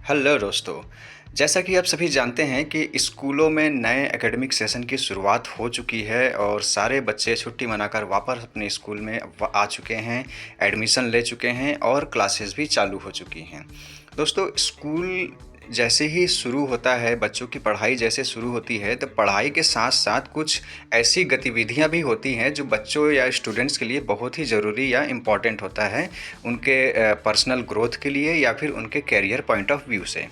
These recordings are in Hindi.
हेलो दोस्तों। जैसा कि आप सभी जानते हैं कि स्कूलों में नए एकेडमिक सेशन की शुरुआत हो चुकी है और सारे बच्चे छुट्टी मनाकर वापस अपने स्कूल में आ चुके हैं, एडमिशन ले चुके हैं और क्लासेस भी चालू हो चुकी हैं। दोस्तों, स्कूल जैसे ही शुरू होता है, बच्चों की पढ़ाई जैसे शुरू होती है, तो पढ़ाई के साथ-साथ कुछ ऐसी गतिविधियाँ भी होती हैं जो बच्चों या स्टूडेंट्स के लिए बहुत ही ज़रूरी या इम्पोर्टेंट होता है, उनके पर्सनल ग्रोथ के लिए या फिर उनके करियर पॉइंट ऑफ व्यू से।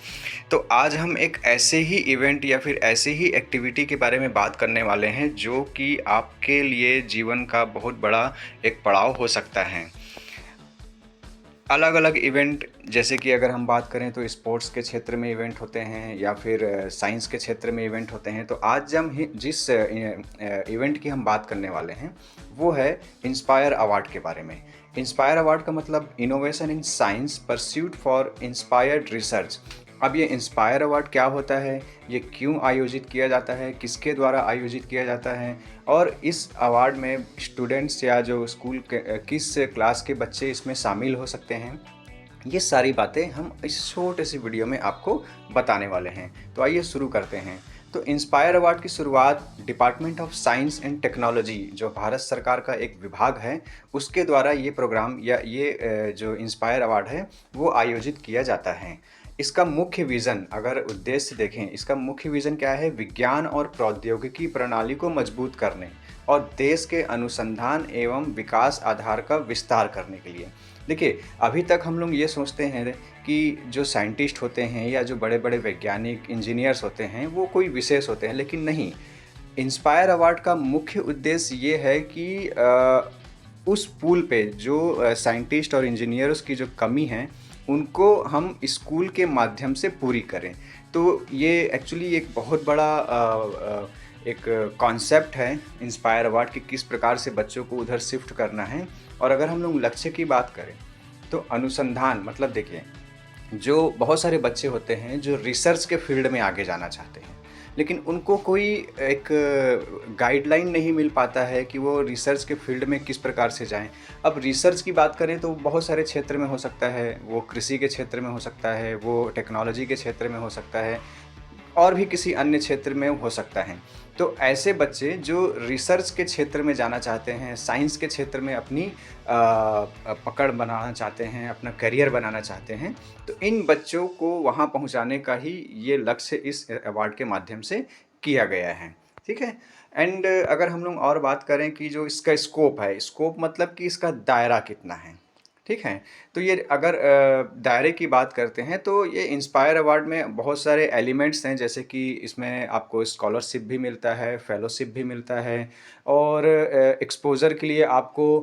तो आज हम एक ऐसे ही इवेंट या फिर ऐसे ही एक्टिविटी के बारे में बात करने वाले हैं जो कि आपके लिए जीवन का बहुत बड़ा एक पड़ाव हो सकता है। अलग-अलग इवेंट, जैसे कि अगर हम बात करें तो स्पोर्ट्स के क्षेत्र में इवेंट होते हैं या फिर साइंस के क्षेत्र में इवेंट होते हैं। तो आज हम जिस इवेंट की हम बात करने वाले हैं वो है इंस्पायर अवार्ड के बारे में। इंस्पायर अवार्ड का मतलब innovation in science pursuit for inspired research. अब ये इंस्पायर अवार्ड क्या होता है, ये क्यों आयोजित किया जाता है, किसके द्वारा आयोजित किया जाता है और इस अवार्ड में स्टूडेंट्स या जो स्कूल के किस क्लास के बच्चे इसमें शामिल हो सकते हैं, ये सारी बातें हम इस छोटे से वीडियो में आपको बताने वाले हैं। तो आइए शुरू करते हैं। तो इंस्पायर अवार्ड की शुरुआत department of science and technology, जो भारत सरकार का एक विभाग है, उसके द्वारा ये प्रोग्राम या ये जो इंस्पायर अवार्ड है वो आयोजित किया जाता है। इसका मुख्य विज़न, अगर उद्देश्य देखें, इसका मुख्य विज़न क्या है? विज्ञान और प्रौद्योगिकी प्रणाली को मजबूत करने और देश के अनुसंधान एवं विकास आधार का विस्तार करने के लिए। देखिए, अभी तक हम लोग ये सोचते हैं कि जो साइंटिस्ट होते हैं या जो बड़े-बड़े वैज्ञानिक, इंजीनियर्स होते हैं, वो कोई विशेष होते हैं, लेकिन नहीं। इंस्पायर अवार्ड का मुख्य उद्देश्य ये है कि उस पूल पे जो साइंटिस्ट और इंजीनियर्स की जो कमी है, उनको हम स्कूल के माध्यम से पूरी करें। तो ये एक्चुअली एक बहुत बड़ा एक कॉन्सेप्ट है इंस्पायर अवार्ड कि किस प्रकार से बच्चों को उधर शिफ्ट करना है। और अगर हम लोग लक्ष्य की बात करें तो अनुसंधान, मतलब देखिए, जो बहुत सारे बच्चे होते हैं जो रिसर्च के फील्ड में आगे जाना चाहते हैं, लेकिन उनको कोई एक गाइडलाइन नहीं मिल पाता है कि वो रिसर्च के फील्ड में किस प्रकार से जाएं। अब रिसर्च की बात करें तो बहुत सारे क्षेत्र में हो सकता है, वो कृषि के क्षेत्र में हो सकता है, वो टेक्नोलॉजी के क्षेत्र में हो सकता है और भी किसी अन्य क्षेत्र में हो सकता है। तो ऐसे बच्चे जो रिसर्च के क्षेत्र में जाना चाहते हैं, साइंस के क्षेत्र में अपनी पकड़ बनाना चाहते हैं, अपना करियर बनाना चाहते हैं, तो इन बच्चों को वहाँ पहुँचाने का ही ये लक्ष्य इस अवार्ड के माध्यम से किया गया है। ठीक है? एंड अगर हम लोग और बात करें कि जो इसका स्कोप है, स्कोप मतलब कि इसका दायरा कितना है। ठीक है? तो ये अगर दायरे की बात करते हैं तो ये इंस्पायर अवार्ड में बहुत सारे एलिमेंट्स हैं, जैसे कि इसमें आपको स्कॉलरशिप भी मिलता है, फेलोशिप भी मिलता है और एक्सपोज़र के लिए आपको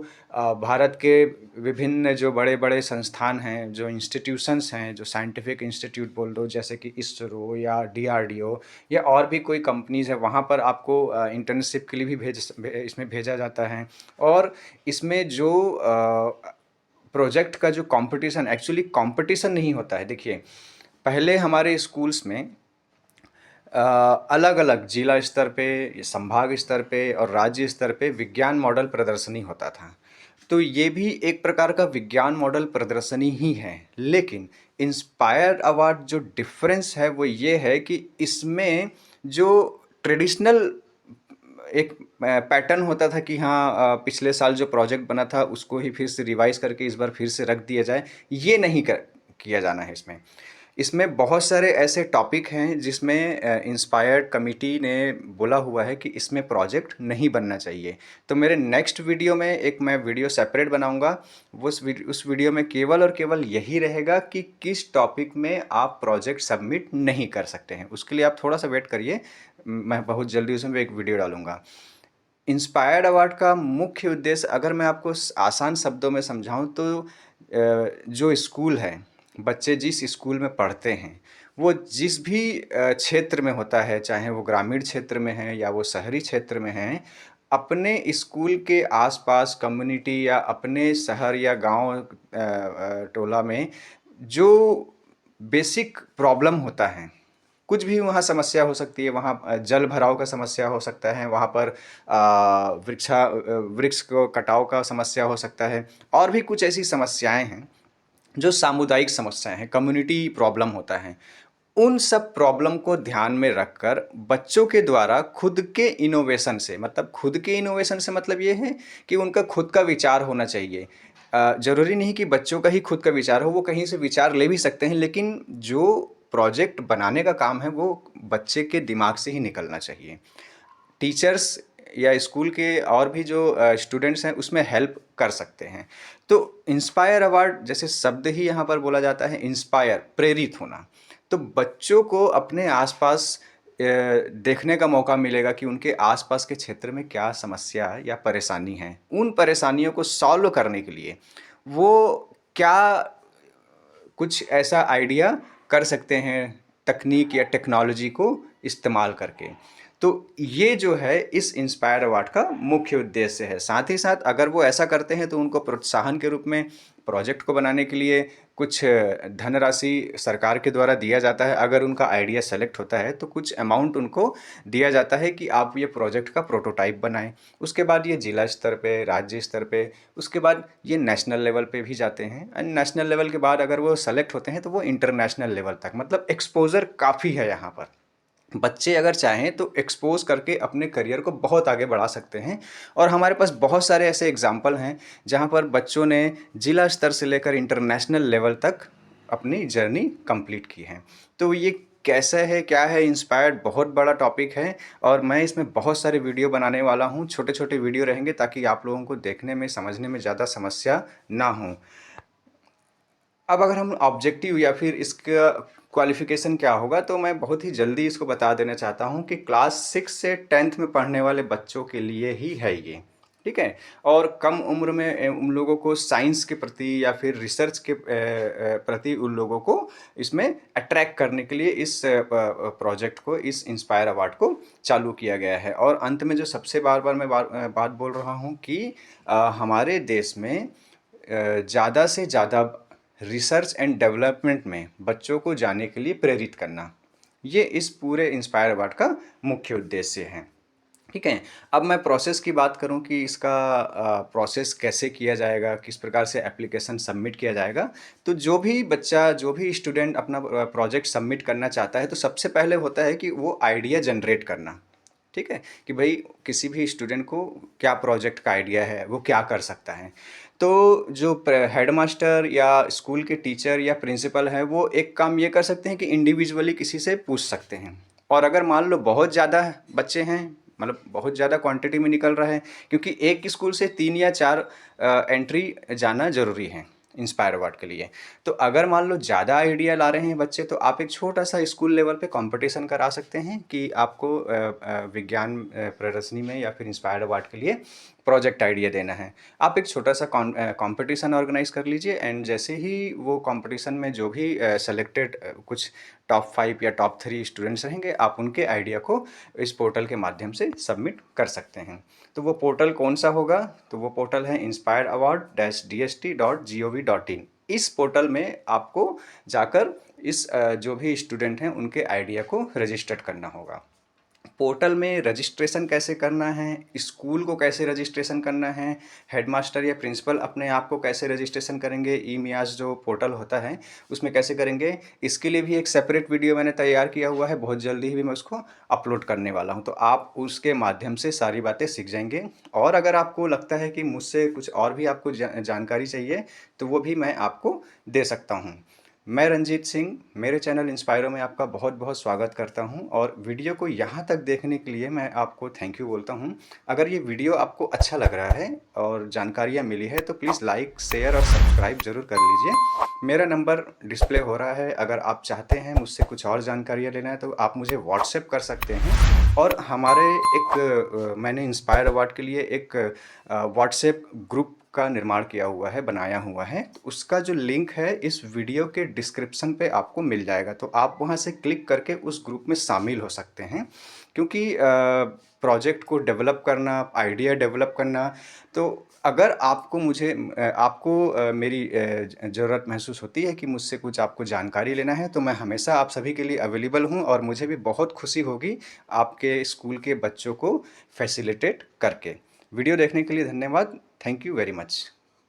भारत के विभिन्न जो बड़े-बड़े संस्थान हैं, जो इंस्टीट्यूशंस हैं, जो साइंटिफिक इंस्टीट्यूट बोल दो, जैसे कि इसरो या डीआरडीओ या और भी कोई कंपनीज़ है, वहाँ पर आपको इंटर्नशिप के लिए भी इसमें भेजा जाता है। और इसमें जो प्रोजेक्ट का जो कंपटीशन, एक्चुअली कंपटीशन नहीं होता है। देखिए, पहले हमारे स्कूल्स में अलग-अलग जिला स्तर पे, संभाग स्तर पे और राज्य स्तर पे विज्ञान मॉडल प्रदर्शनी होता था। तो ये भी एक प्रकार का विज्ञान मॉडल प्रदर्शनी ही है, लेकिन इंस्पायर अवार्ड जो डिफरेंस है वो ये है कि इसमें जो ट्रेडिशनल एक पैटर्न होता था कि हाँ, पिछले साल जो प्रोजेक्ट बना था उसको ही फिर से रिवाइज करके इस बार फिर से रख दिया जाए, ये नहीं किया जाना है इसमें। इसमें बहुत सारे ऐसे टॉपिक हैं जिसमें इंस्पायर्ड कमिटी ने बोला हुआ है कि इसमें प्रोजेक्ट नहीं बनना चाहिए। तो मेरे नेक्स्ट वीडियो में एक मैं वीडियो सेपरेट बनाऊंगा, उस वीडियो में केवल और केवल यही रहेगा कि किस टॉपिक में आप प्रोजेक्ट सबमिट नहीं कर सकते हैं। उसके लिए आप थोड़ा सा वेट करिए, मैं बहुत जल्दी उसमें एक वीडियो डालूंगा। इंस्पायर्ड अवार्ड का मुख्य उद्देश्य अगर मैं आपको आसान शब्दों में समझाऊं तो जो स्कूल है, बच्चे जिस स्कूल में पढ़ते हैं, वो जिस भी क्षेत्र में होता है, चाहे वो ग्रामीण क्षेत्र में है या वो शहरी क्षेत्र में है, अपने स्कूल के आसपास कम्युनिटी या अपने शहर या गांव टोला में जो बेसिक प्रॉब्लम होता है, कुछ भी वहाँ समस्या हो सकती है, वहाँ जल भराव का समस्या हो सकता है, वहाँ पर वृक्ष को कटाव का समस्या हो सकता है और भी कुछ ऐसी समस्याएं हैं जो सामुदायिक समस्याएँ हैं, कम्युनिटी प्रॉब्लम होता है, उन सब प्रॉब्लम को ध्यान में रखकर बच्चों के द्वारा खुद के इनोवेशन से, मतलब खुद के इनोवेशन से मतलब ये है कि उनका खुद का विचार होना चाहिए। ज़रूरी नहीं कि बच्चों का ही खुद का विचार हो, वो कहीं से विचार ले भी सकते हैं, लेकिन जो प्रोजेक्ट बनाने का काम है, वो बच्चे के दिमाग से ही निकलना चाहिए। टीचर्स या स्कूल के और भी जो स्टूडेंट्स हैं उसमें हेल्प कर सकते हैं। तो इंस्पायर अवार्ड जैसे शब्द ही यहाँ पर बोला जाता है, इंस्पायर प्रेरित होना। तो बच्चों को अपने आसपास देखने का मौका मिलेगा कि उनके आसपास के क्षेत्र में क्या समस्या या परेशानी है। उन परेशानियों को सॉल्व करने के लिए वो क्या कुछ ऐसा आइडिया कर सकते हैं तकनीक या टेक्नोलॉजी को इस्तेमाल करके। तो ये जो है इस इंस्पायर अवार्ड का मुख्य उद्देश्य है। साथ ही साथ अगर वो ऐसा करते हैं तो उनको प्रोत्साहन के रूप में प्रोजेक्ट को बनाने के लिए कुछ धनराशि सरकार के द्वारा दिया जाता है। अगर उनका आइडिया सेलेक्ट होता है तो कुछ अमाउंट उनको दिया जाता है कि आप ये प्रोजेक्ट का प्रोटोटाइप बनाएं। उसके बाद ये जिला स्तर पे, राज्य स्तर पे, उसके बाद ये नेशनल लेवल पे भी जाते हैं। एंड नेशनल लेवल के बाद अगर वो सेलेक्ट होते हैं तो वो इंटरनेशनल लेवल तक, मतलब एक्सपोजर काफ़ी है यहाँ पर। बच्चे अगर चाहें तो एक्सपोज करके अपने करियर को बहुत आगे बढ़ा सकते हैं। और हमारे पास बहुत सारे ऐसे एग्जाम्पल हैं जहाँ पर बच्चों ने जिला स्तर से लेकर इंटरनेशनल लेवल तक अपनी जर्नी कंप्लीट की है। तो ये कैसा है, क्या है, इंस्पायर्ड बहुत बड़ा टॉपिक है और मैं इसमें बहुत सारे वीडियो बनाने वाला हूँ। छोटे छोटे वीडियो रहेंगे ताकि आप लोगों को देखने में, समझने में ज़्यादा समस्या ना हो। अब अगर हम ऑब्जेक्टिव या फिर इसका क्वालिफ़िकेशन क्या होगा, तो मैं बहुत ही जल्दी इसको बता देना चाहता हूँ कि क्लास 6 से 10th में पढ़ने वाले बच्चों के लिए ही है ये, ठीक है? और कम उम्र में उन लोगों को साइंस के प्रति या फिर रिसर्च के प्रति उन लोगों को इसमें अट्रैक्ट करने के लिए इस प्रोजेक्ट को, इस इंस्पायर अवार्ड को चालू किया गया है। और अंत में जो सबसे बार-बार मैं बात बोल रहा हूँ कि हमारे देश में ज़्यादा से ज़्यादा रिसर्च एंड डेवलपमेंट में बच्चों को जाने के लिए प्रेरित करना, ये इस पूरे इंस्पायर अवार्ड का मुख्य उद्देश्य है। ठीक है। अब मैं प्रोसेस की बात करूं कि इसका प्रोसेस कैसे किया जाएगा, किस प्रकार से एप्लीकेशन सबमिट किया जाएगा। तो जो भी बच्चा, जो भी स्टूडेंट अपना प्रोजेक्ट सबमिट करना चाहता है, तो सबसे पहले होता है कि वो आइडिया जनरेट करना। ठीक है, कि भाई किसी भी स्टूडेंट को क्या प्रोजेक्ट का आइडिया है, वो क्या कर सकता है। तो जो हेडमास्टर या स्कूल के टीचर या प्रिंसिपल है, वो एक काम ये कर सकते हैं कि इंडिविजुअली किसी से पूछ सकते हैं। और अगर मान लो बहुत ज़्यादा बच्चे हैं, मतलब बहुत ज़्यादा क्वांटिटी में निकल रहा है, क्योंकि एक स्कूल से 3 या 4 एंट्री जाना ज़रूरी है इंस्पायर अवार्ड के लिए। तो अगर मान लो ज़्यादा आइडिया ला रहे हैं बच्चे, तो आप एक छोटा सा स्कूल लेवल पे कंपटीशन करा सकते हैं कि आपको विज्ञान प्रदर्शनी में या फिर इंस्पायर अवार्ड के लिए प्रोजेक्ट आइडिया देना है। आप एक छोटा सा कंपटीशन ऑर्गेनाइज कर लीजिए एंड जैसे ही वो कंपटीशन में जो भी सेलेक्टेड कुछ टॉप 5 या टॉप 3 स्टूडेंट्स रहेंगे, आप उनके आइडिया को इस पोर्टल के माध्यम से सबमिट कर सकते हैं। तो वो पोर्टल कौन सा होगा? तो वो पोर्टल है inspireaward-dst.gov.in। इस पोर्टल में आपको जाकर इस जो भी स्टूडेंट हैं उनके आइडिया को रजिस्टर करना होगा। पोर्टल में रजिस्ट्रेशन कैसे करना है, स्कूल को कैसे रजिस्ट्रेशन करना है, हेडमास्टर या प्रिंसिपल अपने आप को कैसे रजिस्ट्रेशन करेंगे, ई मियाज जो पोर्टल होता है उसमें कैसे करेंगे, इसके लिए भी एक सेपरेट वीडियो मैंने तैयार किया हुआ है। बहुत जल्दी ही मैं उसको अपलोड करने वाला हूं, तो आप उसके माध्यम से सारी बातें सीख जाएंगे। और अगर आपको लगता है कि मुझसे कुछ और भी आपको जानकारी चाहिए, तो वो भी मैं आपको दे सकता हूँ। मैं रंजीत सिंह, मेरे चैनल इंस्पायरो में आपका बहुत बहुत स्वागत करता हूं और वीडियो को यहाँ तक देखने के लिए मैं आपको थैंक यू बोलता हूं। अगर ये वीडियो आपको अच्छा लग रहा है और जानकारियाँ मिली है, तो प्लीज़ लाइक, शेयर और सब्सक्राइब ज़रूर कर लीजिए। मेरा नंबर डिस्प्ले हो रहा है, अगर आप चाहते हैं मुझसे कुछ और जानकारियाँ लेना है तो आप मुझे व्हाट्सएप कर सकते हैं। और हमारे मैंने इंस्पायर अवार्ड के लिए एक व्हाट्सएप ग्रुप का निर्माण किया हुआ है, बनाया हुआ है। तो उसका जो लिंक है इस वीडियो के डिस्क्रिप्शन पे आपको मिल जाएगा, तो आप वहाँ से क्लिक करके उस ग्रुप में शामिल हो सकते हैं। क्योंकि प्रोजेक्ट को डेवलप करना, आइडिया डेवलप करना, तो अगर आपको मेरी ज़रूरत महसूस होती है कि मुझसे कुछ आपको जानकारी लेना है, तो मैं हमेशा आप सभी के लिए अवेलेबल हूँ और मुझे भी बहुत खुशी होगी आपके स्कूल के बच्चों को फैसिलिटेट करके। वीडियो देखने के लिए धन्यवाद। Thank you very much.